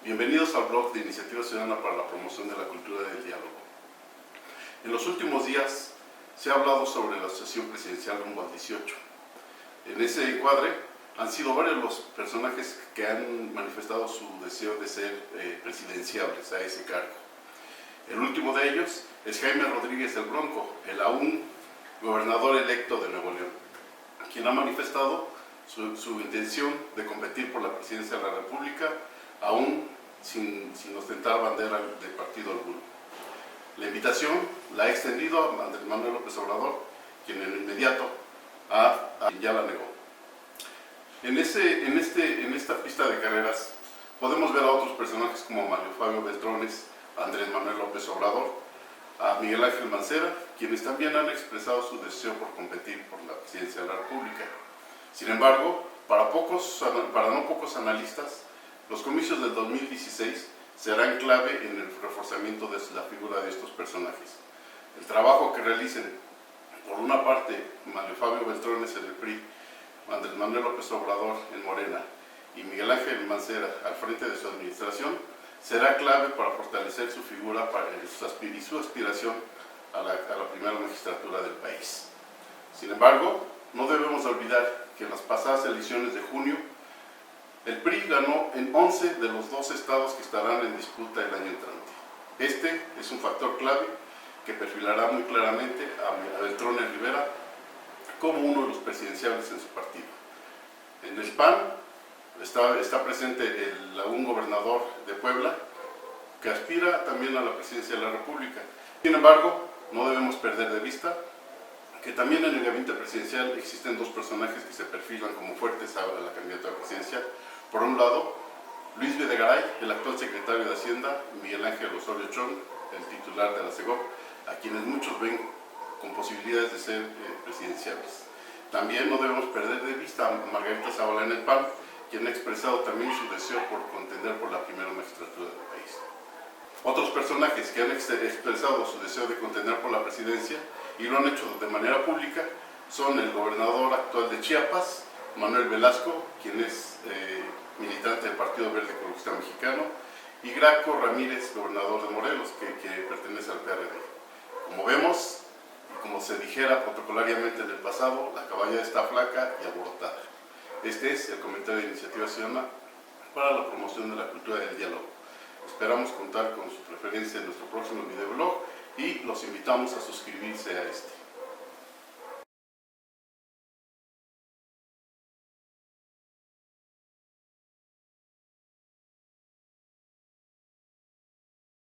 Bienvenidos al blog de Iniciativa Ciudadana para la Promoción de la Cultura del Diálogo. En los últimos días se ha hablado sobre la sucesión presidencial rumbo al 18. En ese encuadre han sido varios los personajes que han manifestado su deseo de ser presidenciables a ese cargo. El último de ellos es Jaime Rodríguez del Bronco, el aún gobernador electo de Nuevo León, quien ha manifestado su intención de competir por la presidencia de la República, aún sin ostentar bandera de partido alguno. La invitación la ha extendido a Andrés Manuel López Obrador, quien en lo inmediato ya la negó. En esta pista de carreras podemos ver a otros personajes como Mario Fabio Beltrones, Andrés Manuel López Obrador, a Miguel Ángel Mancera, quienes también han expresado su deseo por competir por la presidencia de la República. Sin embargo, para no pocos analistas, los comicios del 2016 serán clave en el reforzamiento de la figura de estos personajes. El trabajo que realicen, por una parte, Mario Fabio Beltrones en el PRI, Andrés Manuel López Obrador en Morena y Miguel Ángel Mancera al frente de su administración, será clave para fortalecer su figura y su aspiración a la primera magistratura del país. Sin embargo, no debemos olvidar que en las pasadas elecciones de junio, el PRI ganó en 11 de los 12 estados que estarán en disputa el año entrante. Este es un factor clave que perfilará muy claramente a Beltrones Rivera como uno de los presidenciables en su partido. En el PAN está presente el aún gobernador de Puebla, que aspira también a la presidencia de la República. Sin embargo, no debemos perder de vista que también en el gabinete presidencial existen dos personajes que se perfilan como fuertes a la candidatura presidencial. Por un lado, Luis Videgaray, el actual secretario de Hacienda, y Miguel Ángel Osorio Chong, el titular de la SEGOV, a quienes muchos ven con posibilidades de ser presidenciables. También no debemos perder de vista a Margarita Zavala en el PAN, quien ha expresado también su deseo por contender por la primera magistratura del país. Otros personajes que han expresado su deseo de contender por la presidencia y lo han hecho de manera pública son el gobernador actual de Chiapas, Manuel Velasco, quien es militante del Partido Verde Ecologista Mexicano, y Graco Ramírez, gobernador de Morelos, que pertenece al PRD. Como vemos, y como se dijera protocolariamente en el pasado, la caballa está flaca y alborotada. Este es el comentario de Iniciativa Ciudadana para la promoción de la cultura del diálogo. Esperamos contar con su preferencia en nuestro próximo videoblog y los invitamos a suscribirse a este.